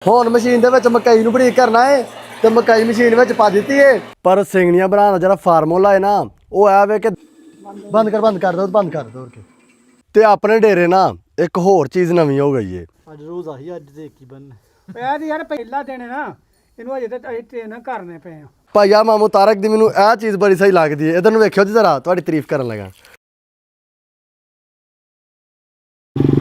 ਹੁਣ ਮਸ਼ੀਨ ਦੇ ਵਿੱਚ ਮਕਈ ਨੂੰ ਬਰੀਕ ਕਰਨਾ ਹੈ ਤੇ ਮਕਈ ਮਸ਼ੀਨ ਵਿੱਚ ਪਾ ਦਿੱਤੀ ਹੈ। ਪਰ ਸਿੰਗਣੀਆਂ ਬਣਾਉਣ ਦਾ ਜਿਹੜਾ ਫਾਰਮੂਲਾ ਹੈ ਨਾ ਉਹ ਇਹ ਵੇ ਕਿ ਬੰਦ ਕਰ ਦੋ ਤੇ ਆਪਣੇ ਡੇਰੇ ਨਾ ਇੱਕ ਹੋਰ ਚੀਜ਼ ਨਵੀਂ ਹੋ ਗਈ ਹੈ। ਅੱਜ ਰੋਜ਼ ਆਹੀ ਅੱਜ ਦੇ ਕੀ ਬਣ ਪਿਆ ਦੀ ਯਾਰ ਪਹਿਲਾ ਦਿਨ ਹੈ ਨਾ ਇਹਨੂੰ ਅਜੇ ਤਾਂ ਅਸੀਂ ਟ੍ਰੇਨ ਕਰਨੇ ਪਏ ਆ। ਭਾਈਆ ਮਾਮੂ ਤਾਰਕ ਦੀ ਮੈਨੂੰ ਇਹ ਚੀਜ਼ ਬੜੀ ਸਹੀ ਲੱਗਦੀ ਹੈ। ਇਧਰ ਨੂੰ ਵੇਖਿਓ ਜੀ ਜ਼ਰਾ ਤੁਹਾਡੀ ਤਾਰੀਫ ਕਰਨ ਲੱਗਾ।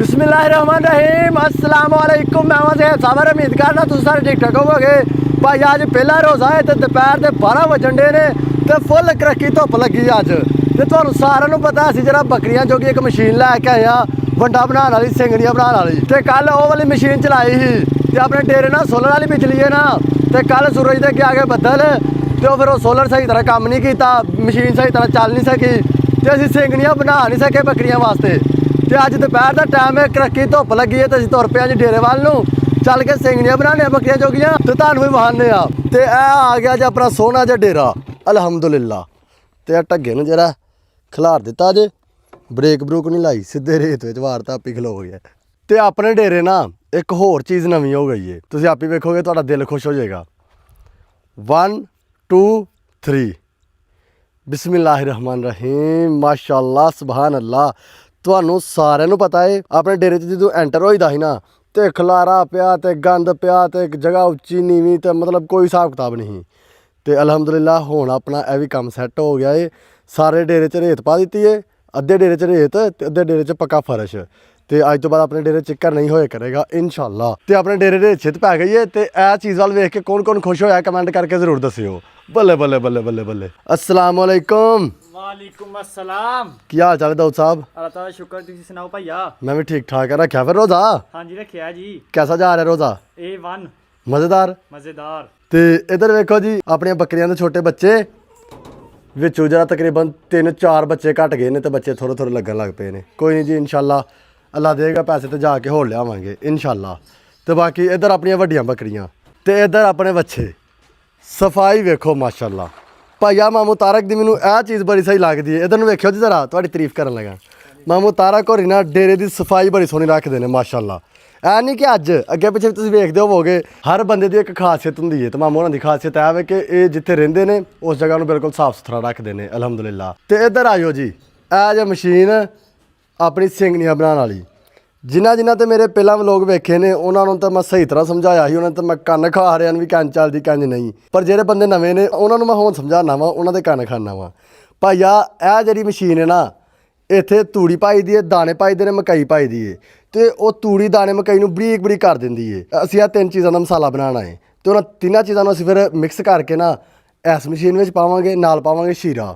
बिस्मिल्लाहिर्रहमानिर्रहीम अस्सलाम वालेकुम। मैं वैसे साबर उम्मीद करना तुम सारे ठीक ठाक होवोगे। भाई अज पहला रोज़ा है तो दोपहर के 12 बजन डे ने तो फुल करकी धुप लगी अज तो तुहानू सारिਆਂ ਨੂੰ पता असीं जरा बकरियां जोगी एक मशीन लैके आए हाँ वंडा बनाने वाली सिंगड़ियां बनाने वाली तो कल वो वाली मशीन चलाई ही तो अपने डेरे ना सोलर वाली बिजली है ना तो कल सूरज के आ गए बदल तो फिर वो सोलर सही तरह काम नहीं किया मशीन सही तरह चल नहीं सकी तो असीं सिंगड़ियां बना नहीं सके बकरियां वास्ते। तो अज दोपहर का टाइम है करकी धुप लगी है तो असं तुर पे अज डेरे वाल चल के सिंगड़ियां बनाने बकरियां जोगियां तो तुहानू भी वहाने तो आ गया जी अपना सोहना जिहा डेरा अलहमदुलिल्ला। तो ढगे ने जरा खिलार दिता जे ब्रेक ब्रूक नहीं लाई सीधे रेत में वारता आपी खलो गया। तो अपने डेरे ना एक होर चीज़ नवीं हो गई है तुसीं आपी वेखोगे तुहाडा दिल खुश हो जाएगा। 1 2 3 बिस्मिल्लाहिर्रहमानिर्रहीम माशाअल्लाह सुभान अल्लाह। ਤੁਹਾਨੂੰ ਸਾਰਿਆਂ ਨੂੰ ਪਤਾ ਹੈ ਆਪਣੇ ਡੇਰੇ 'ਚ ਜਦੋਂ ਐਂਟਰ ਹੋਈਦਾ ਸੀ ਨਾ ਤੇ ਖਲਾਰਾ ਪਿਆ ਤੇ ਗੰਦ ਪਿਆ ਤੇ ਇੱਕ ਜਗ੍ਹਾ ਉੱਚੀ ਨੀਵੀਂ ਤੇ ਮਤਲਬ ਕੋਈ ਹਿਸਾਬ ਕਿਤਾਬ ਨਹੀਂ ਤੇ ਅਲਹਮਦੁਲਿਲਾ ਹੁਣ ਆਪਣਾ ਇਹ ਵੀ ਕੰਮ ਸੈੱਟ ਹੋ ਗਿਆ ਏ। ਸਾਰੇ ਡੇਰੇ 'ਚ ਰੇਤ ਪਾ ਦਿੱਤੀ ਏ ਅੱਧੇ ਡੇਰੇ 'ਚ ਰੇਤ ਤੇ ਅੱਧੇ ਡੇਰੇ 'ਚ ਪੱਕਾ ਫਰਸ਼ ਤੇ ਅੱਜ ਤੋਂ ਬਾਅਦ ਆਪਣੇ ਡੇਰੇ ਚੱਕਰ ਨਹੀਂ ਹੋਇਆ ਕਰੇਗਾ ਇਨਸ਼ਾਅੱਲਾ। ਤੇ ਆਪਣੇ ਡੇਰੇ ਦੇ ਛਿੱਤ ਪੈ ਗਈ ਏ ਤੇ ਇਹ ਚੀਜ਼ ਵੱਲ ਵੇਖ ਕੇ ਕੌਣ ਖੁਸ਼ ਹੋਇਆ ਕਮੈਂਟ ਕਰਕੇ ਜ਼ਰੂਰ ਦੱਸਿਓ। ਬੱਲੇ ਬੱਲੇ ਬੱਲੇ ਬੱਲੇ ਬੱਲੇ। अस्सलाम वालेकुम। वालेकुम अस्सलाम। ਕੀ ਹਾਲ ਚਾਲ ਹੈ ਦਾਊਦ ਸਾਹਿਬ? अल्लाह ताला शुक्र तुसीं सुनाओ भैया। मैं भी ठीक ठाक है। रखा फिर रोज़ा? हाँ जी रखिया जी। कैसा जा रहा है रोज़ा? A1 मज़ेदार। मज़ेदार। ਤੇ ਇਧਰ ਵੇਖੋ ਜੀ ਆਪਣੀਆਂ ਬੱਕਰੀਆਂ ਦੇ ਛੋਟੇ ਬੱਚੇ ਵਿੱਚੋਂ ਜਰਾ ਤਕਰੀਬਨ 3-4 ਬੱਚੇ ਘਟ ਗਏ ਨੇ ਤੇ ਬੱਚੇ ਥੋੜ੍ਹੇ ਥੋੜ੍ਹੇ ਲੱਗਣ ਲੱਗ ਪਏ ਨੇ। ਕੋਈ ਨਹੀਂ ਜੀ ਇਨਸ਼ਾਅੱਲਾ ਅੱਲਾ ਦੇਗਾ ਪੈਸੇ ਤੇ ਜਾ ਕੇ ਹੋਰ ਲਿਆਵਾਂਗੇ ਇਨਸ਼ਾਅੱਲਾ। ਤੇ ਬਾਕੀ ਇਧਰ ਆਪਣੀਆਂ ਵੱਡੀਆਂ ਬੱਕਰੀਆਂ ਤੇ ਇਧਰ ਆਪਣੇ ਬੱਚੇ ਸਫਾਈ ਵੇਖੋ ਮਾਸ਼ਾਅੱਲਾ। ਭਾਈਆ ਮਾਮੂ ਤਾਰਕ ਦੀ ਮੈਨੂੰ ਇਹ ਚੀਜ਼ ਬੜੀ ਸਹੀ ਲੱਗਦੀ ਹੈ। ਇਧਰ ਨੂੰ ਵੇਖਿਓ ਜੀ ਜ਼ਰਾ ਤੁਹਾਡੀ ਤਾਰੀਫ ਕਰਨ ਲੱਗਾ। ਮਾਮੂ ਤਾਰਕ ਹੋਰੀ ਨਾ ਡੇਰੇ ਦੀ ਸਫਾਈ ਬੜੀ ਸੋਹਣੀ ਰੱਖਦੇ ਨੇ ਮਾਸ਼ਾਅੱਲਾ। ਇਹ ਨਹੀਂ ਕਿ ਅੱਜ ਅੱਗੇ ਪਿੱਛੇ ਤੁਸੀਂ ਵੇਖਦੇ ਹੋਵੋਗੇ ਹਰ ਬੰਦੇ ਦੀ ਇੱਕ ਖਾਸੀਅਤ ਹੁੰਦੀ ਹੈ ਤੇ ਮਾਮੂ ਹੋਰਾਂ ਦੀ ਖਾਸੀਅਤ ਇਹ ਵੇ ਕਿ ਇਹ ਜਿੱਥੇ ਰਹਿੰਦੇ ਨੇ ਉਸ ਜਗ੍ਹਾ ਨੂੰ ਬਿਲਕੁਲ ਸਾਫ਼ ਸੁਥਰਾ ਰੱਖਦੇ ਨੇ ਅਲਹਮਦੁਲਿਲਾ। ਤੇ ਇੱਧਰ ਆਇਓ ਜੀ ਇਹ ਜੇ ਮਸ਼ੀਨ ਆਪਣੀ ਸਿੰਗਣੀਆਂ ਬਣਾਉਣ ਵਾਲੀ ਜਿਨ੍ਹਾਂ ਤੇ ਮੇਰੇ ਪਹਿਲਾਂ ਵਲੋਗ ਵੇਖੇ ਨੇ ਉਹਨਾਂ ਨੂੰ ਤਾਂ ਮੈਂ ਸਹੀ ਤਰ੍ਹਾਂ ਸਮਝਾਇਆ ਸੀ। ਉਹਨਾਂ ਤੇ ਮੈਂ ਕੰਨ ਖਾ ਰਿਆਂ ਵੀ ਕੰਨ ਚੱਲਦੀ ਕੰਨ ਨਹੀਂ ਪਰ ਜਿਹੜੇ ਬੰਦੇ ਨਵੇਂ ਨੇ ਉਹਨਾਂ ਨੂੰ ਮੈਂ ਹੁਣ ਸਮਝਾਉਣਾ ਵਾ ਉਹਨਾਂ ਦੇ ਕੰਨ ਖਾਣਾ ਵਾ। ਭਾਈਆ ਇਹ ਜਿਹੜੀ ਮਸ਼ੀਨ ਹੈ ਨਾ ਇੱਥੇ ਤੂੜੀ ਪਾਈ ਦੀ ਹੈ ਦਾਣੇ ਪਾਈ ਦੇ ਨੇ ਮਕਈ ਪਾਈ ਦੀ ਹੈ ਤੇ ਉਹ ਤੂੜੀ ਦਾਣੇ ਮਕਈ ਨੂੰ ਬਰੀਕ ਬਰੀਕ ਕਰ ਦਿੰਦੀ ਹੈ। ਅਸੀਂ ਇਹ 3 ਚੀਜ਼ਾਂ ਦਾ ਮਸਾਲਾ ਬਣਾਉਣਾ ਹੈ ਤੇ ਉਹਨਾਂ 3 ਚੀਜ਼ਾਂ ਨੂੰ ਅਸੀਂ ਫਿਰ ਮਿਕਸ ਕਰਕੇ ਨਾ ਇਸ ਮਸ਼ੀਨ ਵਿੱਚ ਪਾਵਾਂਗੇ ਨਾਲ ਪਾਵਾਂਗੇ ਸ਼ੀਰਾ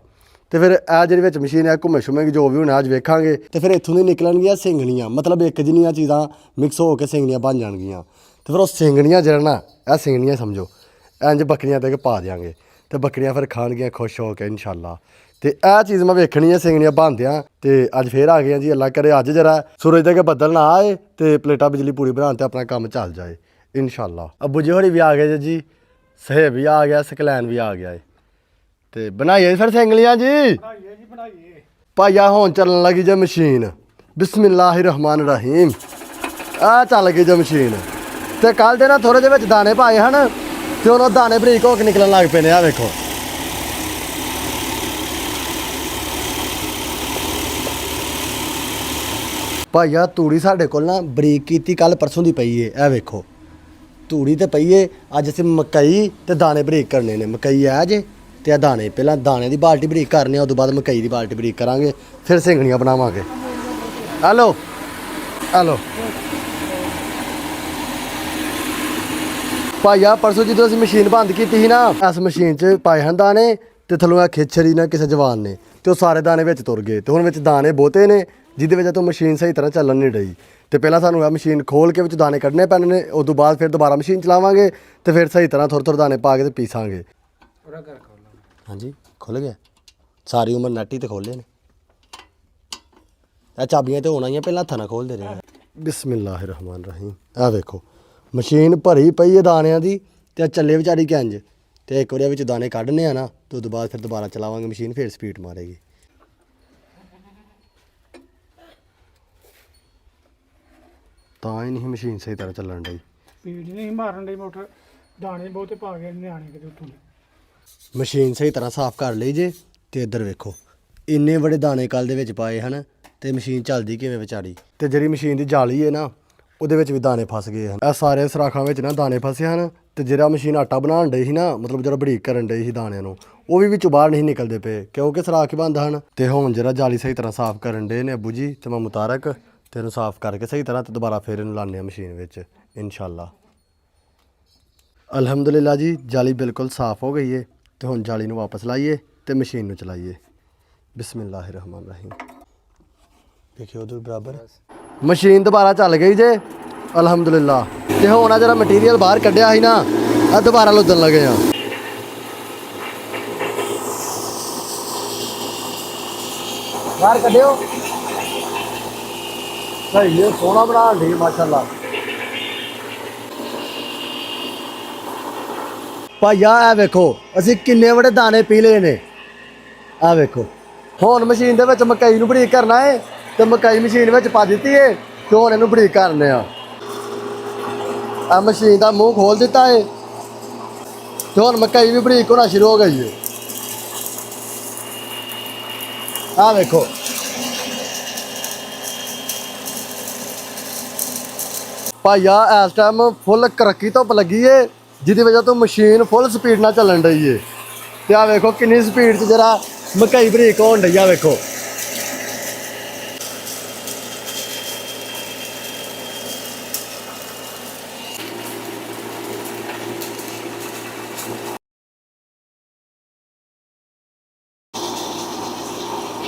ਤੇ ਫਿਰ ਇਹ ਜਿਹੜੀ ਵਿੱਚ ਮਸ਼ੀਨ ਹੈ ਘੁੰਮੇ ਸ਼ੁੰਮੇਗੀ ਜੋ ਵੀ ਹੋਣਾ ਅੱਜ ਵੇਖਾਂਗੇ ਤੇ ਫਿਰ ਇੱਥੋਂ ਦੀ ਨਿਕਲਣਗੀਆਂ ਸਿੰਗਣੀਆਂ ਮਤਲਬ ਇੱਕ ਜਿੰਨੀਆਂ ਚੀਜ਼ਾਂ ਮਿਕਸ ਹੋ ਕੇ ਸਿੰਗਣੀਆਂ ਬਣ ਜਾਣਗੀਆਂ ਤੇ ਫਿਰ ਉਹ ਸਿੰਗਣੀਆਂ ਜਿਹੜਾ ਨਾ ਇਹ ਸਿੰਗਣੀਆਂ ਸਮਝੋ ਇੰਝ ਬੱਕਰੀਆਂ ਤੇ ਪਾ ਦਿਆਂਗੇ ਤੇ ਬੱਕਰੀਆਂ ਫਿਰ ਖਾਣਗੀਆਂ ਖੁਸ਼ ਹੋ ਕੇ ਇਨਸ਼ਾਅੱਲਾ। ਤੇ ਇਹ ਚੀਜ਼ ਮੈਂ ਵੇਖਣੀ ਹੈ ਸਿੰਗਣੀਆਂ ਬਣਦਿਆਂ ਤੇ ਅੱਜ ਫੇਰ ਆ ਗਏ ਜੀ ਅੱਲਾ ਕਰੇ ਅੱਜ ਜਰਾ ਸੂਰਜ ਦੇ ਕੇ ਬੱਦਲ ਨਾ ਆਏ ਤੇ ਪਲੇਟਾਂ ਬਿਜਲੀ ਪੂਰੀ ਬਣਾਉਣ ਤੇ ਆਪਣਾ ਕੰਮ ਚੱਲ ਜਾਏ ਇਨਸ਼ਾਅੱਲਾ। ਅੱਬੂ ਜੀ ਹੋਰੀ ਵੀ ਆ ਗਏ ਜੀ ਸਹੇਬ ਵੀ ਆ ਗਿਆ ਸਕਲੈਨ ਵੀ ਆ ਗਿਆ ਹੈ ਤੇ ਬਣਾਈਏ ਫਿਰ ਸਿੰਗਲੀਆਂ ਜੀ ਬਣਾਈਏ। ਭਾਈਆ ਹੁਣ ਚੱਲਣ ਲੱਗੀ ਜੇ ਮਸ਼ੀਨ ਬਿਸਮਿल्लाहिर्रहमानिर्रहीम। ਆ ਚੱਲ ਗਈ ਜੇ ਮਸ਼ੀਨ ਤੇ ਕੱਲ ਦੇ ਨਾ ਥੋੜੇ ਜਿਹੇ ਵਿੱਚ ਦਾਣੇ ਪਾਏ ਹਨ ਤੇ ਉਹਨਾਂ ਦਾਣੇ ਬਰੀਕ ਹੋ ਕੇ ਨਿਕਲਣ ਲੱਗ ਪਏ ਨੇ। ਆ ਵੇਖੋ ਭਾਈਆ ਤੂੜੀ ਸਾਡੇ ਕੋਲ ਨਾ ਬਰੀਕ ਕੀਤੀ ਕੱਲ ਪਰਸੋਂ ਦੀ ਪਈ ਏ। ਇਹ ਵੇਖੋ ਤੂੜੀ ਤੇ ਪਈ ਏ ਅੱਜ ਅਸੀਂ ਮਕਈ ਤੇ ਦਾਣੇ ਬਰੀਕ ਕਰਨੇ ਨੇ। ਮਕਈ ਆ ਜੇ ਤੇ ਇਹ ਦਾਣੇ ਪਹਿਲਾਂ ਦਾਣੇ ਦੀ ਬਾਲਟੀ ਬਰੀਕ ਕਰਨੀ ਆ ਉਦੋਂ ਬਾਅਦ ਮਕਈ ਦੀ ਬਾਲਟੀ ਬਰੀਕ ਕਰਾਂਗੇ ਫਿਰ ਸਿੰਗਣੀਆਂ ਬਣਾਵਾਂਗੇ। ਹੈਲੋ ਹੈਲੋ ਭਾਈਆ ਪਰਸੋਂ ਜਦੋਂ ਅਸੀਂ ਮਸ਼ੀਨ ਬੰਦ ਕੀਤੀ ਸੀ ਨਾ ਇਸ ਮਸ਼ੀਨ 'ਚ ਪਾਏ ਹਨ ਦਾਣੇ ਤੇ ਥੱਲੋਂ ਆ ਖਿੱਚਰੀ ਨਾ ਕਿਸੇ ਜਵਾਨ ਨੇ ਤੇ ਉਹ ਸਾਰੇ ਦਾਣੇ ਵਿੱਚ ਤੁਰ ਗਏ ਤੇ ਹੁਣ ਵਿੱਚ ਦਾਣੇ ਬਹੁਤੇ ਨੇ ਜਿਹਦੇ ਵਜ੍ਹਾ ਤੋਂ ਮਸ਼ੀਨ ਸਹੀ ਤਰ੍ਹਾਂ ਚੱਲਣ ਨਹੀਂ ਰਹੀ ਤੇ ਪਹਿਲਾਂ ਸਾਨੂੰ ਇਹ ਮਸ਼ੀਨ ਖੋਲ ਕੇ ਵਿੱਚ ਦਾਣੇ ਕੱਢਣੇ ਪੈਣੇ ਨੇ ਉਦੋਂ ਬਾਅਦ ਫਿਰ ਦੁਬਾਰਾ ਮਸ਼ੀਨ ਚਲਾਵਾਂਗੇ ਤੇ ਫਿਰ ਸਹੀ ਤਰ੍ਹਾਂ ਥੋੜ੍ਹੇ ਦਾਣੇ ਪਾ ਕੇ ਤੇ ਪੀਸਾਂਗੇ। ਹਾਂਜੀ ਖੁੱਲ੍ਹ ਗਿਆ ਸਾਰੀ ਉਮਰ ਨੈਟ ਹੀ ਤੇ ਖੋਲ੍ਹੇ ਨੇ ਇਹ ਚਾਬੀਆਂ ਤੇ ਹੋਣਾ ਹੀ ਆ ਪਹਿਲਾਂ ਹੱਥਾਂ ਨਾਲ ਖੋਲ੍ਹਦੇ ਰਹੇ। ਬਿਸਮਿल्लाहिर्रहमानिर्रहीम। ਆਹ ਵੇਖੋ ਮਸ਼ੀਨ ਭਰੀ ਪਈ ਹੈ ਦਾਣਿਆਂ ਦੀ ਤੇ ਚੱਲੇ ਵਿਚਾਰੀ ਕਿੰਝ ਤੇ ਇੱਕ ਵਾਰੀ ਵਿੱਚ ਦਾਣੇ ਕੱਢਨੇ ਆ ਨਾ ਤੇ ਉਦੋਂ ਬਾਅਦ ਫਿਰ ਦੁਬਾਰਾ ਚਲਾਵਾਂਗੇ ਮਸ਼ੀਨ ਫਿਰ ਸਪੀਡ ਮਾਰੇਗੀ। ਤਾਂ ਹੀ ਨਹੀਂ ਮਸ਼ੀਨ ਸਹੀ ਤਰ੍ਹਾਂ ਚੱਲਣ ਡਈ। ਸਪੀਡ ਨਹੀਂ ਮਾਰਨ ਦੀ ਮੋਟਰ, ਦਾਣੇ ਬਹੁਤੇ ਪਾ ਗਏ ਨਿਆਣੇ ਕਿਤੇ ਉੱਥੋਂ ਦੇ। ਮਸ਼ੀਨ ਸਹੀ ਤਰ੍ਹਾਂ ਸਾਫ਼ ਕਰ ਲਈ ਜੇ ਤੇ ਇੱਧਰ ਵੇਖੋ ਇੰਨੇ ਬੜੇ ਦਾਣੇ ਕੱਲ ਦੇ ਵਿੱਚ ਪਾਏ ਹਨ ਤੇ ਮਸ਼ੀਨ ਚੱਲਦੀ ਕਿਵੇਂ ਵਿਚਾਰੀ। ਤੇ ਜਿਹੜੀ ਮਸ਼ੀਨ ਦੀ ਜਾਲੀ ਹੈ ਨਾ ਉਹਦੇ ਵਿੱਚ ਵੀ ਦਾਣੇ ਫਸ ਗਏ ਹਨ। ਇਹ ਸਾਰੇ ਸਰਾਖਾਂ ਵਿੱਚ ਨਾ ਦਾਣੇ ਫਸੇ ਹਨ ਤੇ ਜਿਹੜਾ ਮਸ਼ੀਨ ਆਟਾ ਬਣਾਉਣ ਡਈ ਸੀ ਨਾ, ਮਤਲਬ ਜਿਹੜਾ ਬਰੀਕ ਕਰਨ ਡਈ ਸੀ ਦਾਣਿਆਂ ਨੂੰ, ਉਹ ਵੀ ਵਿੱਚੋਂ ਬਾਹਰ ਨਹੀਂ ਨਿਕਲਦੇ ਪਏ ਕਿਉਂਕਿ ਸਰਾਖ ਹੀ ਬੰਦ ਹਨ। ਤੇ ਹੁਣ ਜਿਹੜਾ ਜਾਲੀ ਸਹੀ ਤਰ੍ਹਾਂ ਸਾਫ਼ ਕਰਨ ਡੇ ਨੇ ਅੱਬੂ ਜੀ ਤੇ ਮੈਂ ਮੁਤਾਰਕ, ਤੇ ਇਹਨੂੰ ਸਾਫ਼ ਕਰਕੇ ਸਹੀ ਤਰ੍ਹਾਂ ਤੇ ਦੁਬਾਰਾ ਫਿਰ ਇਹਨੂੰ ਲਾਉਂਦੇ ਹਾਂ ਮਸ਼ੀਨ ਵਿੱਚ ਇਨਸ਼ਾਅੱਲਾ। ਅਲਹਮਦੁਲਿਲਾ ਜੀ ਜਾਲੀ ਬਿਲਕੁਲ ਸਾਫ਼ ਹੋ ਗਈ ਹੈ ਤੇ ਹੁਣ ਜਾਲੀ ਨੂੰ ਵਾਪਸ ਲਾਈਏ ਤੇ ਮਸ਼ੀਨ ਨੂੰ ਚਲਾਈਏ। ਬਿਸਮਿਲ੍ਲਾਹਿਰਰਹਿਮਾਨਿਰਰਹੀਮ। ਦੇਖਿਓ ਉਧਰ ਬਰਾਬਰ ਮਸ਼ੀਨ ਦੁਬਾਰਾ ਚੱਲ ਗਈ ਜੇ ਅਲਹਮਦੁਲਿਲਾ। ਤੇ ਹੁਣ ਆ ਜਿਹੜਾ ਮਟੀਰੀਅਲ ਬਾਹਰ ਕੱਢਿਆ ਸੀ ਨਾ ਆ ਦੁਬਾਰਾ ਲੁੱਦਣ ਲੱਗੇ ਆ। ਬਾਹਰ ਕੱਢਿਓ ਸਹੀ ਹੈ, ਸੋਹਣਾ ਬਣਾ ਲਈ ਮਾਸ਼ਾਅੱਲਾ। ਭਾਈਆ ਇਹ ਵੇਖੋ ਅਸੀਂ ਕਿੰਨੇ ਵੱਡੇ ਦਾਣੇ ਪੀ ਲਏ ਨੇ। ਆ ਵੇਖੋ ਹੁਣ ਮਸ਼ੀਨ ਦੇ ਵਿੱਚ ਮਕਈ ਨੂੰ ਬਰੀਕ ਕਰਨਾ ਹੈ ਤੇ ਮਕਈ ਮਸ਼ੀਨ ਵਿੱਚ ਪਾ ਦਿੱਤੀ ਹੈ ਤੇ ਹੁਣ ਇਹਨੂੰ ਬਰੀਕ ਕਰਨੇ ਆ। ਆ ਮਸ਼ੀਨ ਦਾ ਮੂੰਹ ਖੋਲ ਦਿੱਤਾ ਹੈ ਤੇ ਹੁਣ ਮਕਈ ਵੀ ਬਰੀਕ ਹੋਣਾ ਸ਼ੁਰੂ ਹੋ ਗਈ ਹੈ। ਆ ਵੇਖੋ ਭਾਈਆ ਇਸ ਟਾਈਮ ਫੁੱਲ ਕਰੱਕੀ ਧੁੱਪ ਲੱਗੀ ਏ ਜਿਹਦੀ ਵਜ੍ਹਾ ਤੋਂ ਮਸ਼ੀਨ ਫੁੱਲ ਸਪੀਡ ਨਾਲ ਚੱਲਣ ਡਈ ਏ। ਤੇ ਆ ਵੇਖੋ ਕਿੰਨੀ ਸਪੀਡ 'ਚ ਜਰਾ ਮਕਈ ਬਰੀਕ ਹੋਣ ਡਈ ਆ ਵੇਖੋ।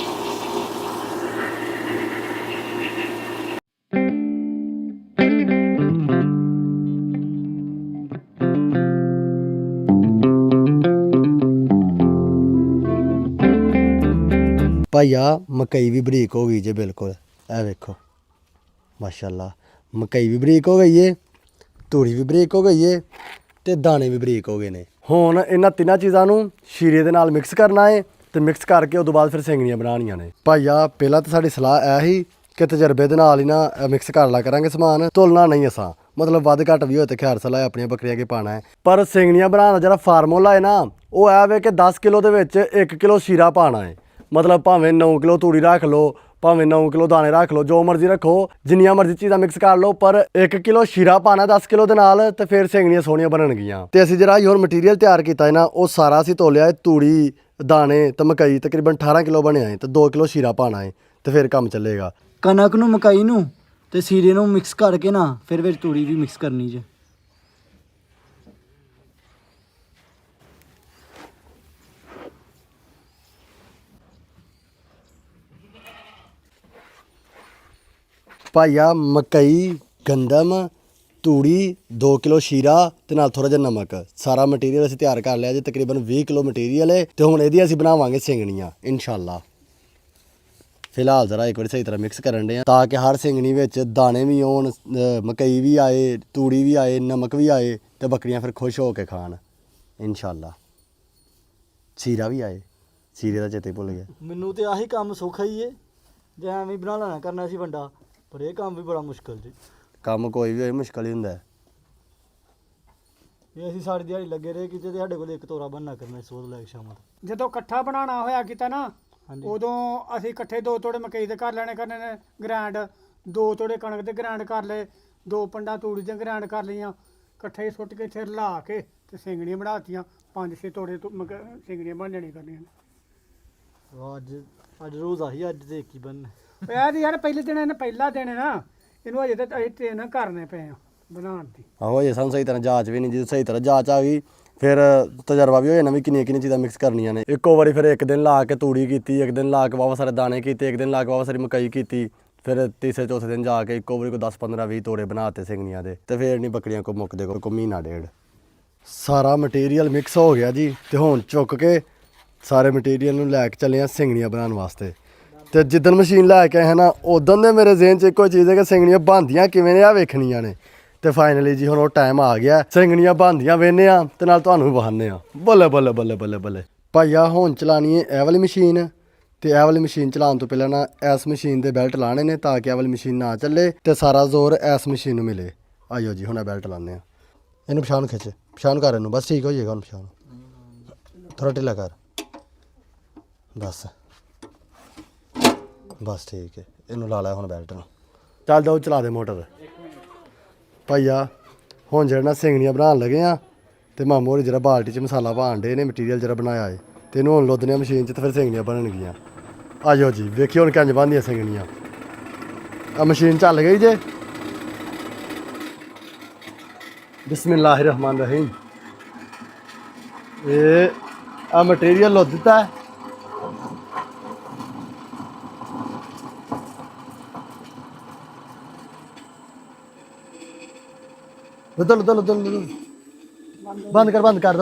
ਭਾਈਆ ਮਕਈ ਵੀ ਬਰੀਕ ਹੋ ਗਈ ਜੇ ਬਿਲਕੁਲ। ਇਹ ਵੇਖੋ ਮਾਸ਼ਾਅੱਲਾ ਮਕਈ ਵੀ ਬਰੀਕ ਹੋ ਗਈ ਏ, ਤੂੜੀ ਵੀ ਬਰੀਕ ਹੋ ਗਈ ਏ ਤੇ ਦਾਣੇ ਵੀ ਬਰੀਕ ਹੋ ਗਏ ਨੇ। ਹੁਣ ਇਹਨਾਂ ਤਿੰਨਾਂ ਚੀਜ਼ਾਂ ਨੂੰ ਸ਼ੀਰੇ ਦੇ ਨਾਲ ਮਿਕਸ ਕਰਨਾ ਏ ਤੇ ਮਿਕਸ ਕਰਕੇ ਉਸ ਤੋਂ ਬਾਅਦ ਫਿਰ ਸਿੰਗਣੀਆਂ ਬਣਾਉਣੀਆਂ ਨੇ। ਭਾਈਆ ਪਹਿਲਾਂ ਤਾਂ ਸਾਡੀ ਸਲਾਹ ਇਹ ਹੀ ਕਿ ਤਜਰਬੇ ਦੇ ਨਾਲ ਹੀ ਨਾ ਮਿਕਸ ਕਰ ਲਿਆ ਕਰਾਂਗੇ ਸਮਾਨ, ਧੁਲਣਾ ਨਹੀਂ ਅਸਾਂ, ਮਤਲਬ ਵੱਧ ਘੱਟ ਵੀ ਹੋਏ ਤੇ ਖੈਰ ਸਲਾਹ ਆਪਣੀਆਂ ਬੱਕਰੀਆਂ ਕੇ ਪਾਣਾ ਹੈ। ਪਰ ਸਿੰਗਣੀਆਂ ਬਣਾਉਣ ਦਾ ਜਿਹੜਾ ਫਾਰਮੂਲਾ ਹੈ ਨਾ ਉਹ ਇਹ ਵੇ ਕਿ 10 ਕਿਲੋ ਦੇ ਵਿੱਚ 1 ਕਿਲੋ ਸ਼ੀਰਾ ਪਾਣਾ ਹੈ। ਮਤਲਬ ਭਾਵੇਂ 9 ਕਿਲੋ ਤੂੜੀ ਰੱਖ ਲਓ, ਭਾਵੇਂ 9 ਕਿਲੋ ਦਾਣੇ ਰੱਖ ਲਓ, ਜੋ ਮਰਜ਼ੀ ਰੱਖੋ, ਜਿੰਨੀਆਂ ਮਰਜ਼ੀ ਚੀਜ਼ਾਂ ਮਿਕਸ ਕਰ ਲਓ, ਪਰ 1 ਕਿਲੋ ਸ਼ੀਰਾ ਪਾਣਾ 10 ਕਿਲੋ ਦੇ ਨਾਲ ਤੇ ਫਿਰ ਸਿੰਗਣੀਆਂ ਸੋਹਣੀਆਂ ਬਣਨਗੀਆਂ। ਤੇ ਅਸੀਂ ਜਿਹੜਾ ਹੋਰ ਮਟੀਰੀਅਲ ਤਿਆਰ ਕੀਤਾ ਹੈ ਨਾ ਉਹ ਸਾਰਾ ਅਸੀਂ ਤੋਲਿਆ ਹੈ, ਤੂੜੀ ਦਾਣੇ ਤੇ ਮਕਈ ਤਕਰੀਬਨ 18 ਕਿਲੋ ਬਣਿਆ ਹੈ ਤੇ 2 ਕਿਲੋ ਸ਼ੀਰਾ ਪਾਣਾ ਹੈ ਤੇ ਫਿਰ ਕੰਮ ਚੱਲੇਗਾ। ਕਣਕ ਨੂੰ ਮਕਈ ਨੂੰ ਤੇ ਸੀਰੇ ਨੂੰ ਮਿਕਸ ਕਰਕੇ ਨਾ ਫਿਰ ਵਿੱਚ ਤੂੜੀ ਵੀ ਮਿਕਸ ਕਰਨੀ ਜੇ। ਭਾਈਆ ਮਕਈ ਗੰਦਮ ਤੂੜੀ 2 ਕਿਲੋ ਸ਼ੀਰਾ ਤੇ ਨਾਲ ਥੋੜਾ ਜਿਹਾ ਨਮਕ, ਸਾਰਾ ਮਟੀਰੀਅਲ ਅਸੀਂ ਤਿਆਰ ਕਰ ਲਿਆ ਜੀ। ਤਕਰੀਬਨ 20 ਕਿਲੋ ਮਟੀਰੀਅਲ ਹੈ ਤੇ ਹੁਣ ਇਹਦੀ ਅਸੀਂ ਬਣਾਵਾਂਗੇ ਸਿੰਗਣੀਆਂ ਇਨਸ਼ਾਅੱਲਾ। ਫਿਲਹਾਲ ਜ਼ਰਾ ਇੱਕ ਵਾਰੀ ਸਹੀ ਤਰ੍ਹਾਂ ਮਿਕਸ ਕਰਨ ਦੇ ਆ ਤਾਂ ਕਿ ਹਰ ਸਿੰਗਣੀ ਵਿੱਚ ਦਾਣੇ ਵੀ ਹੋਣ, ਮਕਈ ਵੀ ਆਏ, ਤੂੜੀ ਵੀ ਆਏ, ਨਮਕ ਵੀ ਆਏ ਤੇ ਬੱਕਰੀਆਂ ਫਿਰ ਖੁਸ਼ ਹੋ ਕੇ ਖਾਣ ਇਨਸ਼ਾਅੱਲਾ। ਸ਼ੀਰਾ ਵੀ ਆਏ, ਸ਼ੀਰੇ ਦਾ ਚੇਤੇ ਭੁੱਲ ਗਿਆ। ਮੈਨੂੰ ਤੇ ਆਹੀ ਕੰਮ ਸੌਖਾ ਹੀ ਏ, ਜੇ ਐਵੇਂ ਬਣਾ ਲੈਣਾ ਕਰਨਾ ਸੀ ਵੰਡਾ, ਪਰ ਇਹ ਕੰਮ ਵੀ ਬੜਾ ਮੁਸ਼ਕਲ ਜੀ। ਕੰਮ ਕੋਈ ਵੀ ਹੋਏ ਮੁਸ਼ਕਲ ਹੀ ਹੁੰਦਾ ਹੈ। ਇਹ ਅਸੀਂ ਸਾਰੀ ਦਿਹਾੜੀ ਲੱਗੇ ਰਹੇ ਕਿਤੇ ਤੇ ਸਾਡੇ ਕੋਲ ਇੱਕ ਤੋਰਾ ਬਣਨਾ ਕਰਨਾ ਸੋਧ ਲੈ ਕੇ ਸ਼ਾਮਾਂ ਤੱਕ। ਜਦੋਂ ਇਕੱਠਾ ਬਣਾਉਣਾ ਹੋਇਆ ਕੀਤਾ ਨਾ ਹਾਂਜੀ। ਉਦੋਂ ਅਸੀਂ ਇਕੱਠੇ 2 ਤੋੜੇ ਮਕਈ ਦੇ ਕਰ ਲੈਣੇ ਕਰਨੇ ਨੇ ਗ੍ਰੈਂਡ, 2 ਤੋੜੇ ਕਣਕ ਦੇ ਗ੍ਰੈਂਡ ਕਰ ਲਏ, 2 ਪੰਡਾ ਤੂੜੀ ਦੇ ਗ੍ਰੈਂਡ ਕਰ ਲਈਆਂ, ਇਕੱਠੇ ਸੁੱਟ ਕੇ ਇੱਥੇ ਰਲਾ ਕੇ ਤੇ ਸਿੰਗਣੀਆਂ ਬਣਾਤੀਆਂ। 5-6 ਤੋੜੇ ਤੋਂ ਸਿੰਗਣੀਆਂ ਬਣ ਜਾਣੀਆਂ ਕਰਨੀਆਂ ਨੇ। ਅੱਜ ਰੋਜ਼ ਆਹੀ, ਅੱਜ ਤੇ ਇੱਕ ਹੀ ਬਣਨਾ। ਇਹ ਤੇ ਯਾਰ ਪਹਿਲੇ ਦਿਨ ਪਹਿਲਾ ਦਿਨ ਹੈ ਨਾ, ਇਹਨੂੰ ਅਜੇ ਤਾਂ ਅਸੀਂ ਟ੍ਰੇਨ ਕਰਨੇ ਪਏ ਆ ਬਣਾਉਣ ਦੀ। ਆਹੋ ਜੇ ਸਾਨੂੰ ਸਹੀ ਤਰ੍ਹਾਂ ਜਾਂਚ ਵੀ ਨਹੀਂ, ਜਦੋਂ ਸਹੀ ਤਰ੍ਹਾਂ ਜਾਂਚ ਆ ਗਈ ਫਿਰ ਤਜਰਬਾ ਵੀ ਹੋ ਜਾਣਾ ਵੀ ਕਿੰਨੀਆਂ ਕਿੰਨੀਆਂ ਚੀਜ਼ਾਂ ਮਿਕਸ ਕਰਨੀਆਂ ਨੇ। ਇੱਕੋ ਵਾਰੀ ਫਿਰ ਇੱਕ ਦਿਨ ਲਾ ਕੇ ਤੂੜੀ ਕੀਤੀ, ਇੱਕ ਦਿਨ ਲਾ ਕੇ ਵਾਵਾ ਸਾਰੇ ਦਾਣੇ ਕੀਤੇ, ਇੱਕ ਦਿਨ ਲਾ ਕੇ ਵਾਵਾ ਸਾਰੀ ਮਕਈ ਕੀਤੀ, ਫਿਰ ਤੀਸਰੇ ਚੌਥੇ ਦਿਨ ਜਾ ਕੇ ਇੱਕੋ ਵਾਰੀ ਕੋਈ 10-15-20 ਤੋੜੇ ਬਣਾਤੇ ਸਿੰਗਣੀਆਂ ਦੇ ਤੇ ਫਿਰ ਨਹੀਂ ਬੱਕਰੀਆਂ ਕੋ ਮੁੱਕਦੇ ਕੋ ਮਹੀਨਾ ਡੇਢ। ਸਾਰਾ ਮਟੀਰੀਅਲ ਮਿਕਸ ਹੋ ਗਿਆ ਜੀ ਤੇ ਹੁਣ ਚੁੱਕ ਕੇ ਸਾਰੇ ਮਟੀਰੀਅਲ ਨੂੰ ਲੈ ਕੇ ਚੱਲੇ ਆ ਸਿੰਗਣੀਆਂ ਬਣਾਉਣ ਵਾਸਤੇ। ਤੇ ਜਿੱਦਣ ਮਸ਼ੀਨ ਲੈ ਕੇ ਆਏ ਨਾ ਉਦੋਂ ਦੇ ਮੇਰੇ ਜ਼ਿਹਨ 'ਚ ਇੱਕੋ ਚੀਜ਼ ਹੈ ਕਿ ਸਿੰਗਣੀਆਂ ਬਣਦੀਆਂ ਕਿਵੇਂ ਨੇ ਆ ਵੇਖਣੀਆਂ ਨੇ। ਤੇ ਫਾਈਨਲੀ ਜੀ ਹੁਣ ਉਹ ਟਾਈਮ ਆ ਗਿਆ, ਸਿੰਗਣੀਆਂ ਬਣਦੀਆਂ ਵੇਖਦੇ ਆ ਤੇ ਨਾਲ ਤੁਹਾਨੂੰ ਵਿਖਾਉਂਦੇ ਆ। ਬੱਲੇ ਬੱਲੇ ਬੱਲੇ ਬੱਲੇ ਬੱਲੇ ਭਾਈਆ ਹੁਣ ਚਲਾਉਣੀ ਹੈ ਇਹ ਵਾਲੀ ਮਸ਼ੀਨ ਤੇ ਇਹ ਵਾਲੀ ਮਸ਼ੀਨ ਚਲਾਉਣ ਤੋਂ ਪਹਿਲਾਂ ਨਾ ਇਸ ਮਸ਼ੀਨ ਦੇ ਬੈਲਟ ਲਾਣੇ ਨੇ ਤਾਂ ਕਿ ਇਹ ਵਾਲੀ ਮਸ਼ੀਨ ਨਾ ਚੱਲੇ ਤੇ ਸਾਰਾ ਜ਼ੋਰ ਇਸ ਮਸ਼ੀਨ ਨੂੰ ਮਿਲੇ। ਆਇਓ ਜੀ ਹੁਣ ਬੈਲਟ ਲਾਉਂਦੇ ਆ ਇਹਨੂੰ ਪਛਾਣ ਖਿੱਚ ਪਛਾਣ ਕਰ ਇਹਨੂੰ ਬਸ ਠੀਕ ਹੋ ਜਾਏਗਾ ਹੁਣ ਪਛਾਣ ਥੋੜਾ ਢਿੱਲਾ ਕਰ ਬਸ ਠੀਕ ਹੈ ਇਹਨੂੰ ਲਾ ਲਿਆ ਹੁਣ ਬੈਲਟ ਨੂੰ ਚੱਲ ਜਾਓ ਚਲਾ ਦੇ ਮੋਟਰ ਭਾਈਆ ਹੁਣ ਜਿਹੜਾ ਨਾ ਸਿੰਗਣੀਆਂ ਬਣਾਉਣ ਲੱਗੇ ਆ ਤੇ ਮਾਮੂ ਹੋਰੀ ਜਿਹੜਾ ਬਾਲਟੀ 'ਚ ਮਸਾਲਾ ਪਾਉਣ ਡੇ ਨੇ ਮਟੀਰੀਅਲ ਜਿਹੜਾ ਬਣਾਇਆ ਏ ਤੇ ਇਹਨੂੰ ਹੁਣ ਲੋਦਨੇ ਮਸ਼ੀਨ 'ਚ ਤੇ ਫਿਰ ਸਿੰਗਣੀਆਂ ਬਣਨਗੀਆਂ ਆ ਜਾਓ ਜੀ ਵੇਖਿਓ ਹੁਣ ਕਿੰਝ ਬਣਦੀਆਂ ਸਿੰਗਣੀਆਂ ਆ ਮਸ਼ੀਨ ਚੱਲ ਗਈ ਜੇ ਬਿਸਮਿਲ੍ਲਾਹਿਰ ਰਹਿਮਾਨ ਰਹੀਮ ਇਹ ਆ ਮਟੀਰੀਅਲ ਲੁੱਧ ਦਿੱਤਾ ਹੈ ਉਧਰ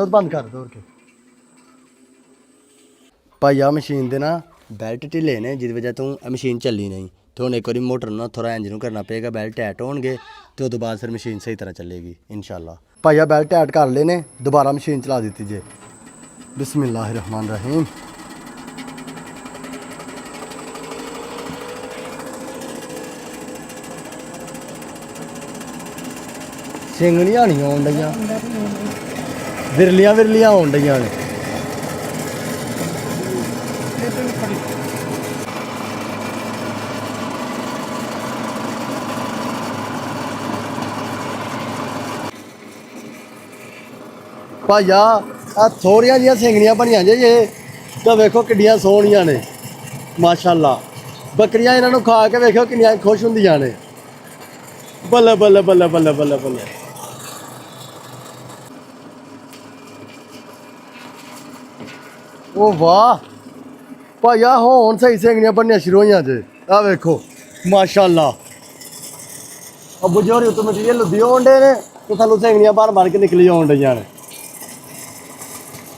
ਬੰਦ ਕਰ ਦੋ ਕੇ ਭਾਈ ਆ ਮਸ਼ੀਨ ਦੇ ਨਾ ਬੈਲਟ ਢਿੱਲੇ ਨੇ ਜਿਹਦੀ ਵਜ੍ਹਾ ਤੋਂ ਇਹ ਮਸ਼ੀਨ ਚੱਲੀ ਨਹੀਂ ਤੇ ਹੁਣ ਇੱਕ ਵਾਰੀ ਮੋਟਰ ਨਾਲ ਥੋੜਾ ਇੰਜਨ ਨੂੰ ਕਰਨਾ ਪਏਗਾ ਬੈਲਟ ਟੈਟ ਹੋਣਗੇ ਤੇ ਉਦੋਂ ਬਾਅਦ ਫਿਰ ਮਸ਼ੀਨ ਸਹੀ ਤਰ੍ਹਾਂ ਚੱਲੇਗੀ ਇਨਸ਼ਾਅੱਲਾ ਭਾਈ ਆ ਬੈਲਟ ਟੈਟ ਕਰ ਲਏ ਨੇ ਦੁਬਾਰਾ ਮਸ਼ੀਨ ਚਲਾ ਦਿੱਤੀ ਜੇ ਬਿਸਮਿਲ੍ਲਾਹਿਰ ਰਹਿਮਾਨ ਰਹੀਮ ਸਿੰਗਣੀਆਂ ਨਹੀਂ ਆਉਣ ਡਈਆਂ ਵਿਰਲੀਆਂ ਆਉਣ ਡਈਆਂ ਨੇ ਭਾਈਆ ਆ ਥੋੜੀਆਂ ਜਿਹੀਆਂ ਸਿੰਗਣੀਆਂ ਬਣੀਆਂ ਜੇ ਇਹ ਤਾਂ ਵੇਖੋ ਕਿੱਡੀਆਂ ਸੋਹਣੀਆਂ ਨੇ ਮਾਸ਼ਾਅੱਲਾ ਬੱਕਰੀਆਂ ਇਹਨਾਂ ਨੂੰ ਖਾ ਕੇ ਵੇਖੋ ਕਿੰਨੀਆਂ ਖੁਸ਼ ਹੁੰਦੀਆਂ ਨੇ ਬੱਲੇ ਬੱਲੇ ਬੱਲੇ ਬੱਲੇ ਬੱਲੇ ਬੱਲੇ ਉਹ ਵਾਹ ਭਾਈਆ ਹੁਣ ਸਹੀ ਸਿੰਗਣੀਆਂ ਬਣਨੀਆਂ ਸ਼ੁਰੂ ਹੋਈਆਂ ਜੇ ਆ ਵੇਖੋ ਮਾਸ਼ਾਅੱਲਾ ਉਹ ਬੁਝੋਰੀ ਉੱਤੇ ਮਟੀਰੀਅਲ ਲੁੱਦੀ ਹੋਣ ਡੇ ਨੇ ਤੇ ਸਾਨੂੰ ਸਿੰਗਣੀਆਂ ਬਣ ਕੇ ਨਿਕਲੀ ਆਉਣ ਡਈਆਂ ਨੇ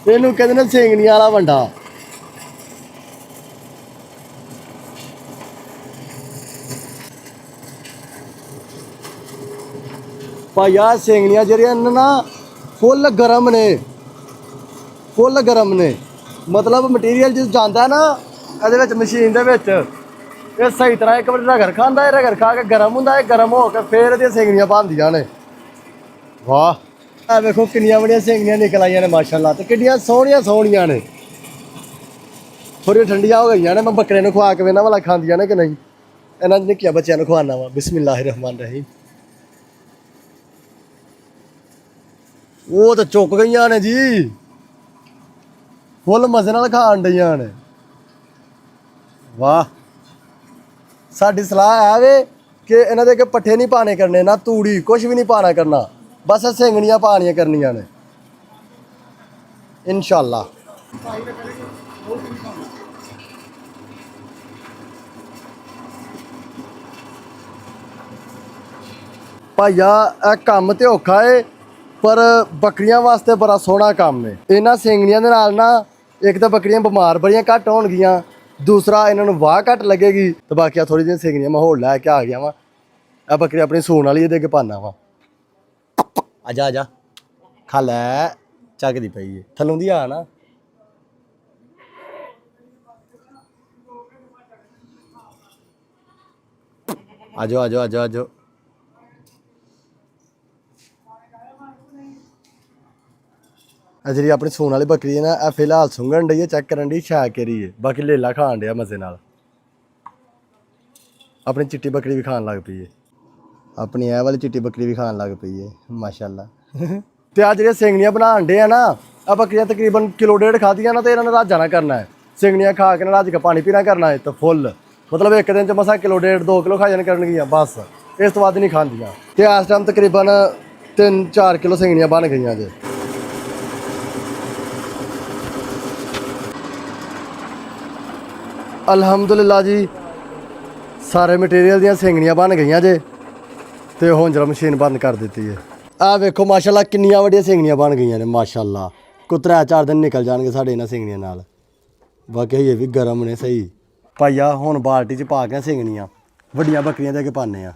ਇਹਨੂੰ ਕਹਿੰਦੇ ਨੇ ਸਿੰਗਣੀਆਂ ਵਾਲਾ ਵੰਡਾ ਭਾਈਆ ਸਿੰਗਣੀਆਂ ਜਿਹੜੀਆਂ ਨਾ ਫੁੱਲ ਗਰਮ ਨੇ ਮਤਲਬ ਮਟੀਰੀਅਲ ਜਿਸ ਜਾਂਦਾ ਨਾ ਇਹਦੇ ਵਿੱਚ ਮਸ਼ੀਨ ਦੇ ਵਿੱਚ ਇਹ ਸਹੀ ਤਰ੍ਹਾਂ ਇੱਕ ਵਾਰ ਰਗੜ ਖਾਂਦਾ ਇਹ ਰਗੜ ਖਾ ਕੇ ਗਰਮ ਹੁੰਦਾ ਇਹ ਗਰਮ ਹੋ ਕੇ ਫੇਰ ਇਹਦੀਆਂ ਸਿੰਗਣੀਆਂ ਬਣਦੀਆਂ ਨੇ ਵਾਹ ਆ ਵੇਖੋ ਕਿੰਨੀਆਂ ਬੜੀਆਂ ਸਿੰਗਣੀਆਂ ਨਿਕਲ ਆਈਆਂ ਨੇ ਮਾਸ਼ਾਅੱਲਾ ਤੇ ਕਿੰਨੀਆਂ ਸੋਹਣੀਆਂ ਨੇ ਥੋੜ੍ਹੀਆਂ ਠੰਡੀਆਂ ਹੋ ਗਈਆਂ ਨੇ ਮੈਂ ਬੱਕਰੇ ਨੂੰ ਖਵਾ ਕੇ ਵੇਖਣਾ ਵਾਲਾ ਖਾਂਦੀਆਂ ਨੇ ਕਿ ਨਹੀਂ ਇਹਨਾਂ ਦੇ ਨਿੱਕਿਆਂ ਬੱਚਿਆਂ ਨੂੰ ਖਵਾਉਣਾ ਵਾ ਬਿਸਮਿਲ੍ਲਾਹਿਰ ਰਹਿਮਾਨ ਰਹੀਮ ਉਹ ਤਾਂ ਚੁੱਕ ਗਈਆਂ ਨੇ ਜੀ ਫੁੱਲ ਮਜ਼ੇ ਨਾਲ ਖਾਣ ਡਈਆਂ ਨੇ ਵਾਹ ਸਾਡੀ ਸਲਾਹ ਹੈ ਵੇ ਕਿ ਇਹਨਾਂ ਦੇ ਅੱਗੇ ਪੱਠੇ ਨਹੀਂ ਪਾਣੇ ਕਰਨੇ ਨਾ ਤੂੜੀ ਕੁਝ ਵੀ ਨਹੀਂ ਪਾਣਾ ਕਰਨਾ ਬਸ ਸਿੰਗਣੀਆਂ ਪਾਣੀਆਂ ਕਰਨੀਆਂ ਨੇ ਇਨਸ਼ਾਅੱਲਾ ਭਾਈਆ ਇਹ ਕੰਮ ਤੇ ਔਖਾ ਏ ਪਰ ਬੱਕਰੀਆਂ ਵਾਸਤੇ ਬੜਾ ਸੋਹਣਾ ਕੰਮ ਏ ਇਹਨਾਂ ਸਿੰਗਣੀਆਂ ਦੇ ਨਾਲ ਨਾ ਇੱਕ ਤਾਂ ਬੱਕਰੀਆਂ ਬਿਮਾਰ ਬੜੀਆਂ ਘੱਟ ਹੋਣਗੀਆਂ ਦੂਸਰਾ ਇਹਨਾਂ ਨੂੰ ਵਾਹ ਘੱਟ ਲੱਗੇਗੀ ਤੇ ਬਾਕੀ ਥੋੜੀ ਜਿਹੀ ਸਿੰਗਣੀਆਂ ਮੈਂ ਹੋਰ ਲੈ ਕੇ ਆ ਗਿਆ ਵਾਂ ਇਹ ਬੱਕਰੀ ਆਪਣੀ ਸੂਣ ਵਾਲੀ ਇਹਦੇ ਅੱਗੇ ਪਾਣਾ ਵਾ ਆ ਜਾ ਖਾ ਲੈ ਚੱਕਦੀ ਪਈ ਏ ਥੱਲੋਂ ਦੀ ਆ ਨਾ ਆਜੋ ਜਿਹੜੀ ਆਪਣੀ ਸੂਣ ਵਾਲੀ ਬੱਕਰੀ ਹੈ ਨਾ ਇਹ ਫਿਲਹਾਲ ਸੁੰਘਣ ਡਈ ਹੈ ਚੈੱਕ ਕਰਨ ਡਈ ਛਾ ਕੇ ਰਹੀ ਹੈ ਬਾਕੀ ਲੇਲਾ ਖਾਣ ਡਿਆ ਮਜ਼ੇ ਨਾਲ ਆਪਣੀ ਚਿੱਟੀ ਬੱਕਰੀ ਵੀ ਖਾਣ ਲੱਗ ਪਈ ਹੈ ਆਪਣੀ ਇਹ ਵਾਲੀ ਚਿੱਟੀ ਬੱਕਰੀ ਵੀ ਖਾਣ ਲੱਗ ਪਈ ਹੈ ਮਾਸ਼ਾਅੱਲਾ ਤੇ ਆ ਜਿਹੜੀਆਂ ਸਿੰਗਣੀਆਂ ਬਣਾਉਣ ਡੇ ਆ ਨਾ ਆ ਬੱਕਰੀਆਂ ਤਕਰੀਬਨ ਕਿਲੋ ਡੇਢ ਖਾਧੀਆਂ ਨਾ ਤੇ ਇਹਨਾਂ ਨੇ ਰਾਜਾ ਨਾ ਕਰਨਾ ਹੈ ਸਿੰਗਣੀਆਂ ਖਾ ਕੇ ਨਾ ਰੱਜ ਕੇ ਪਾਣੀ ਪੀਣਾ ਕਰਨਾ ਹੈ ਤਾਂ ਫੁੱਲ ਮਤਲਬ ਇੱਕ ਦਿਨ 'ਚ ਮਸਾਂ ਕਿਲੋ ਡੇਢ 2 ਕਿਲੋ ਖਾ ਜਾਣ ਕਰਨਗੀਆਂ ਬਸ ਇਸ ਤੋਂ ਵੱਧ ਨਹੀਂ ਖਾਂਦੀਆਂ ਤੇ ਇਸ ਟਾਈਮ ਤਕਰੀਬਨ 3-4 ਕਿਲੋ ਸਿੰਗਣੀਆਂ ਬਣ ਗਈਆਂ ਜੇ ਅਲਹਮਦੁਲਿਲਾ ਜੀ ਸਾਰੇ ਮਟੀਰੀਅਲ ਦੀਆਂ ਸਿੰਗਣੀਆਂ ਬਣ ਗਈਆਂ ਜੇ ਤੇ ਹੁਣ ਜਰਾ ਮਸ਼ੀਨ ਬੰਦ ਕਰ ਦਿੱਤੀ ਹੈ ਆਹ ਵੇਖੋ ਮਾਸ਼ਾਅੱਲਾ ਕਿੰਨੀਆਂ ਵੱਡੀਆਂ ਸਿੰਗਣੀਆਂ ਬਣ ਗਈਆਂ ਨੇ ਮਾਸ਼ਾਅੱਲਾ ਕੋਈ 3-4 ਦਿਨ ਨਿਕਲ ਜਾਣਗੇ ਸਾਡੇ ਇਹਨਾਂ ਸਿੰਗਣੀਆਂ ਨਾਲ ਵਾਕਈ ਇਹ ਵੀ ਗਰਮ ਨੇ ਸਹੀ ਭਾਈਆ ਹੁਣ ਬਾਲਟੀ 'ਚ ਪਾ ਕੇ ਸਿੰਗਣੀਆਂ ਵੱਡੀਆਂ ਬੱਕਰੀਆਂ ਦੇ ਅੱਗੇ ਪਾਉਂਦੇ ਆ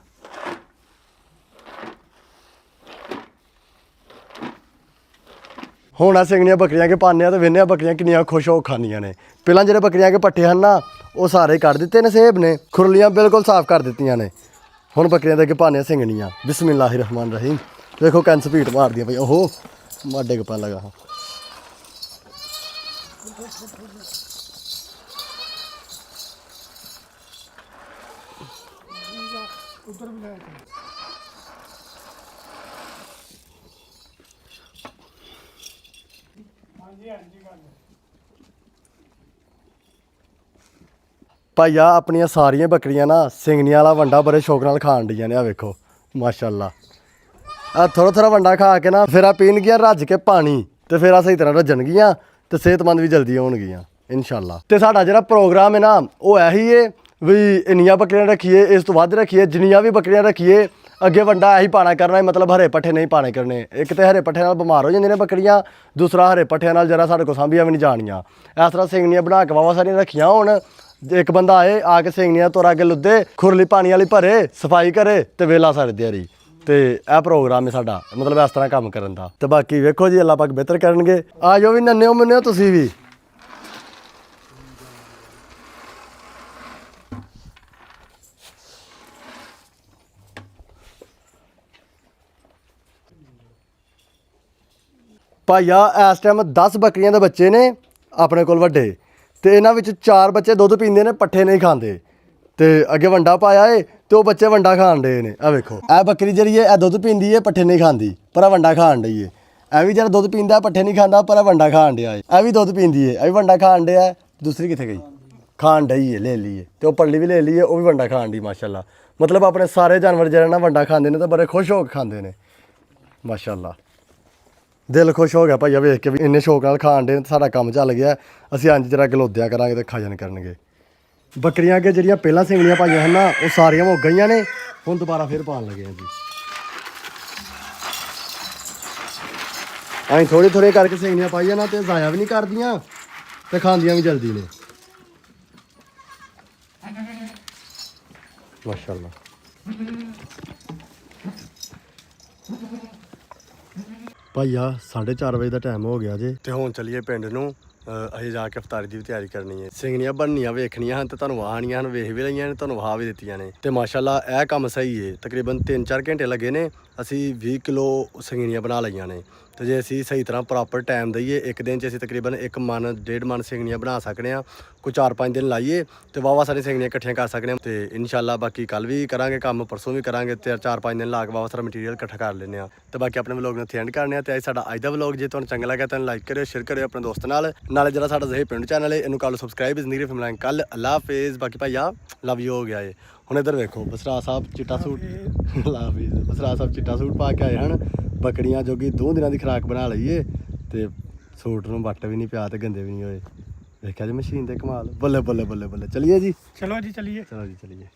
ਹੁਣ ਆ ਸਿੰਗਣੀਆਂ ਬੱਕਰੀਆਂ ਕੇ ਪਾਉਂਦੇ ਆ ਤੇ ਵੇਖਦੇ ਆ ਬੱਕਰੀਆਂ ਕਿੰਨੀਆਂ ਖੁਸ਼ ਹੋ ਖਾਂਦੀਆਂ ਨੇ ਪਹਿਲਾਂ ਜਿਹੜੇ ਬੱਕਰੀਆਂ ਕੇ ਪੱਠੇ ਹਨ ਨਾ ਉਹ ਸਾਰੇ ਕੱਢ ਦਿੱਤੇ ਨੇ ਸੇਬ ਨੇ ਖੁਰਲੀਆਂ ਬਿਲਕੁਲ ਸਾਫ਼ ਕਰ ਦਿੱਤੀਆਂ ਨੇ ਹੁਣ ਬੱਕਰੀਆਂ ਦੇ ਅੱਗੇ ਪਾਣੇ ਸਿੰਘਣੀਆਂ। ਬਿਸਮਿਲ੍ਲਾਹਿਰ ਰਹਿਮਾਨ ਰਹੀਮ। ਦੇਖੋ ਕੈਂਸ ਭੀਟ ਮਾਰਦੀਆਂ ਪਈ। ਓਹੋ ਮਾਡੇ ਕਪਾ ਲਗਾ। ਉਧਰ ਵੀ ਲੈ ਕੇ ਹਾਂਜੀ ਹਾਂਜੀ ਗੱਲ ਭਾਈਆ ਆਪਣੀਆਂ ਸਾਰੀਆਂ ਬੱਕਰੀਆਂ ਨਾ ਸਿੰਘਣੀਆਂ ਵਾਲਾ ਵੰਡਾ ਬੜੇ ਸ਼ੌਕ ਨਾਲ ਖਾਣ ਡੀਆਂ ਨੇ। ਆ ਵੇਖੋ ਮਾਸ਼ਾਅੱਲਾ। ਆ ਥੋੜਾ ਥੋੜਾ ਵੰਡਾ ਖਾ ਕੇ ਨਾ ਫਿਰ ਆ ਪੀਣਗੀਆਂ ਰੱਜ ਕੇ ਪਾਣੀ ਤੇ ਫਿਰ ਆ ਸਹੀ ਤਰ੍ਹਾਂ ਰੱਜਣਗੀਆਂ ਤੇ ਸਿਹਤਮੰਦ ਵੀ ਜਲਦੀ ਹੋਣਗੀਆਂ ਇਨਸ਼ਾਅੱਲਾ। ਤੇ ਸਾਡਾ ਜਿਹੜਾ ਪ੍ਰੋਗਰਾਮ ਹੈ ਨਾ ਉਹ ਇਹੀ ਏ ਵੀ ਇੰਨੀਆਂ ਬੱਕਰੀਆਂ ਰੱਖੀਏ, ਇਸ ਤੋਂ ਵੱਧ ਰੱਖੀਏ, ਜਿੰਨੀਆਂ ਵੀ ਬੱਕਰੀਆਂ ਰੱਖੀਏ ਅੱਗੇ ਵੰਡਾ ਇਹੀ ਪਾਣਾ ਕਰਨਾ ਹੈ। ਮਤਲਬ ਹਰੇ ਪੱਠੇ ਨਹੀਂ ਪਾਣੇ ਕਰਨੇ। ਇੱਕ ਤੇ ਹਰੇ ਪੱਠੇ ਨਾਲ ਬਿਮਾਰ ਹੋ ਜਾਂਦੀਆਂ ਨੇ ਬੱਕਰੀਆਂ, ਦੂਸਰਾ ਹਰੇ ਪੱਠਿਆਂ ਨਾਲ ਜਰਾ ਸਾਡੇ ਕੋਲ ਸਾਂਭੀਆਂ ਵੀ ਨਹੀਂ ਜਾਣੀਆਂ। ਇਸ ਤਰ੍ਹਾਂ ਸਿੰਘਣੀਆਂ ਬਣਾ ਕੇ ਵਾਵਾ ਸਾਰੀਆਂ ਰੱਖੀਆਂ ਹੋਣ। ਇੱਕ ਬੰਦਾ ਆਏ ਆ ਕੇ ਸਿੰਘਣੀਆਂ ਤੋਰਾ ਕੇ ਲੁੱਦੇ ਖੁਰਲੀ ਪਾਣੀ ਵਾਲੀ ਭਰੇ ਸਫਾਈ ਕਰੇ ਤੇ ਵੇਲਾ ਸਾਡੇ ਦਿਹਾੜੀ। ਤੇ ਇਹ ਪ੍ਰੋਗਰਾਮ ਹੈ ਸਾਡਾ, ਮਤਲਬ ਇਸ ਤਰ੍ਹਾਂ ਕੰਮ ਕਰਨ ਦਾ। ਤੇ ਬਾਕੀ ਵੇਖੋ ਜੀ ਅੱਲਾਹ ਪਾਕ ਬਿਹਤਰ ਕਰਨਗੇ। ਆ ਜਾਓ ਵੀ ਨੰਨੇ ਹੋ ਮੰਨੇ ਹੋ ਤੁਸੀਂ ਵੀ। ਭਾਈਆ ਇਸ ਟਾਈਮ 10 ਬੱਕਰੀਆਂ ਦੇ ਬੱਚੇ ਨੇ ਆਪਣੇ ਕੋਲ ਵੱਡੇ ਤੇ ਇਹਨਾਂ ਵਿੱਚ 4 ਬੱਚੇ ਦੁੱਧ ਪੀਂਦੇ ਨੇ, ਪੱਠੇ ਨਹੀਂ ਖਾਂਦੇ। ਤੇ ਅੱਗੇ ਵੰਡਾ ਪਾਇਆ ਏ ਤੇ ਉਹ ਬੱਚੇ ਵੰਡਾ ਖਾਣ ਡੇ ਨੇ। ਆ ਵੇਖੋ ਇਹ ਬੱਕਰੀ ਜਿਹੜੀ ਏ ਇਹ ਦੁੱਧ ਪੀਂਦੀ ਏ, ਪੱਠੇ ਨਹੀਂ ਖਾਂਦੀ, ਪਰ ਇਹ ਵੰਡਾ ਖਾਣ ਡਈ ਏ। ਇਹ ਵੀ ਜਿਹੜਾ ਦੁੱਧ ਪੀਂਦਾ ਪੱਠੇ ਨਹੀਂ ਖਾਂਦਾ, ਪਰ ਇਹ ਵੰਡਾ ਖਾਣ ਡਿਆ ਏ। ਇਹ ਵੀ ਦੁੱਧ ਪੀਂਦੀ ਏ, ਇਹ ਵੀ ਵੰਡਾ ਖਾਣ ਡਿਆ। ਦੂਸਰੀ ਕਿੱਥੇ ਗਈ? ਖਾਣ ਡਈ ਏ, ਲੈ ਲਈਏ। ਤੇ ਉਹ ਪਰਲੀ ਵੀ ਲੈ ਲਈਏ, ਉਹ ਵੀ ਵੰਡਾ ਖਾਣ ਦੀ ਮਾਸ਼ਾਅੱਲਾ। ਮਤਲਬ ਆਪਣੇ ਸਾਰੇ ਜਾਨਵਰ ਜਿਹੜੇ ਨਾ ਵੰਡਾ ਖਾਂਦੇ ਨੇ ਤੇ ਬੜੇ ਖੁਸ਼ ਹੋ ਕੇ ਖਾਂਦੇ ਨੇ ਮਾਸ਼ਾਅੱਲਾ। ਦਿਲ ਖੁਸ਼ ਹੋ ਗਿਆ ਭਾਈਆ ਵੇਖ ਕੇ ਵੀ ਇੰਨੇ ਸ਼ੌਕ ਨਾਲ ਖਾਣ ਦੇ। ਸਾਡਾ ਕੰਮ ਚੱਲ ਗਿਆ। ਅਸੀਂ ਇੰਜ ਜਰਾ ਗਲੋਦਿਆ ਕਰਾਂਗੇ ਤੇ ਖਾਜਨ ਕਰਨਗੇ। ਬੱਕਰੀਆਂ ਅੱਗੇ ਜਿਹੜੀਆਂ ਪਹਿਲਾਂ ਸਿੰਘਣੀਆਂ ਪਾਈਆਂ ਹਨ ਨਾ ਉਹ ਸਾਰੀਆਂ ਮੁੱਕ ਗਈਆਂ ਨੇ। ਹੁਣ ਦੁਬਾਰਾ ਫੇਰ ਪਾਉਣ ਲੱਗੇ ਹਾਂ ਜੀ। ਅਸੀਂ ਥੋੜੀ ਥੋੜੀ ਕਰਕੇ ਸਿੰਘਣੀਆਂ ਪਾਈਆਂ ਨਾ ਤੇ ਜ਼ਾਇਆ ਵੀ ਨਹੀਂ ਕਰਦੀਆਂ ਤੇ ਖਾਂਦੀਆਂ ਵੀ ਜਲਦੀ ਨੇ ਮਾਸ਼ਾਅੱਲਾ। ਭਾਈਆ 4:30 ਵਜੇ ਦਾ ਟਾਈਮ ਹੋ ਗਿਆ ਜੇ ਤੇ ਹੁਣ ਚੱਲੀਏ ਪਿੰਡ ਨੂੰ। ਅਸੀਂ ਜਾ ਕੇ ਇਫਤਾਰੀ ਦੀ ਵੀ ਤਿਆਰੀ ਕਰਨੀ ਹੈ। ਸਿੰਘਣੀਆਂ ਬਣਨੀਆਂ ਵੇਖਣੀਆਂ ਹਨ ਤੇ ਤੁਹਾਨੂੰ ਆਣੀਆਂ ਹਨ, ਵੇਖ ਵੀ ਲਈਆਂ ਨੇ, ਤੁਹਾਨੂੰ ਵਾਹ ਵੀ ਦਿੱਤੀਆਂ ਨੇ। ਤੇ ਮਾਸ਼ਾਅੱਲਾ ਇਹ ਕੰਮ ਸਹੀ ਹੈ। ਤਕਰੀਬਨ 3-4 ਘੰਟੇ ਲੱਗੇ ਨੇ। ਅਸੀਂ 20 ਕਿਲੋ ਸਿੰਘਣੀਆਂ ਬਣਾ ਲਈਆਂ ਨੇ। ਤੇ ਜੇ ਅਸੀਂ ਸਹੀ ਤਰ੍ਹਾਂ ਪ੍ਰੋਪਰ ਟਾਈਮ ਦਈਏ ਇੱਕ ਦਿਨ 'ਚ ਅਸੀਂ ਤਕਰੀਬਨ 1 ਮਣ 1.5 ਮਣ ਸਿੰਘਣੀਆਂ ਬਣਾ ਸਕਦੇ ਹਾਂ। ਕੋਈ 4-5 ਦਿਨ ਲਾਈਏ ਤੇ ਵਾਵਾ ਸਾਰੀਆਂ ਸਿੰਘਣੀਆਂ ਇਕੱਠੀਆਂ ਕਰ ਸਕਦੇ ਹਾਂ। ਤੇ ਇਨਸ਼ਾਅੱਲਾ ਬਾਕੀ ਕੱਲ ਵੀ ਕਰਾਂਗੇ ਕੰਮ, ਪਰਸੋਂ ਵੀ ਕਰਾਂਗੇ ਤੇ 4-5 ਦਿਨ ਲਾ ਕੇ ਵਾਵਾ ਸਾਰਾ ਮਟੀਰੀਅਲ ਇਕੱਠਾ ਕਰ ਲੈਂਦੇ ਹਾਂ। ਤੇ ਬਾਕੀ ਆਪਣੇ ਵਲੋਗ ਨੂੰ ਇੱਥੇ ਐਂਡ ਕਰਨੇ ਆ। ਤੇ ਸਾਡਾ ਅੱਜ ਦਾ ਵਲੋਗ ਜੇ ਤੁਹਾਨੂੰ ਚੰਗਾ ਲੱਗਾ ਤਾਂ ਲਾਈਕ ਕਰਿਓ, ਸ਼ੇਅਰ ਕਰਿਓ ਆਪਣੇ ਦੋਸਤ ਨਾਲ। ਨਾਲੇ ਜਿਹੜਾ ਸਾਡਾ ਜ਼ਹੀ ਪਿੰਡ ਚੈਨਲ ਹੈ ਇਹਨੂੰ ਕਰ ਲਓ ਸਬਸਕ੍ਰਾਈਬ। ਜ਼ਿੰਦਗੀ ਫਿਲਮਾਂ ਕੱਲ। ਅੱਲਾਹ ਹਾਫਿਜ਼। ਬਾਕੀ ਭਾਈਆ ਲਵ ਯੂ ਹੋ ਗਿਆ ਏ। ਹੁਣ ਇੱਧਰ ਵੇਖੋ ਬਸਰਾ ਸਾਹਿਬ ਚਿੱਟਾ ਸੂਟ ਅੱਲਾਹ ਹਾਫਿਜ਼। ਬਸਰਾ ਸਾਹਿਬ ਚਿੱਟਾ ਸੂਟ ਪਾ ਕੇ ਆਏ ਹਨ। ਬੱਕਰੀਆਂ ਜੋਗੀ 2 ਦਿਨਾਂ ਦੀ ਖੁਰਾਕ ਬਣਾ ਲਈਏ ਤੇ ਸੂਟ ਨੂੰ ਵੱਟ ਵੀ ਨਹੀਂ ਪਿਆ ਤੇ ਗੰਦੇ ਵੀ ਨਹੀਂ ਹੋਏ। ਵੇਖਿਆ ਜੀ ਮਸ਼ੀਨ ਤੇ ਕਮਾਲ। ਬੱਲੇ ਬੱਲੇ ਬੱਲੇ ਬੱਲੇ। ਚਲੀਏ ਜੀ, ਚਲੋ ਜੀ ਚਲੀਏ। ਚਲੋ ਜੀ ਚਲੀਏ।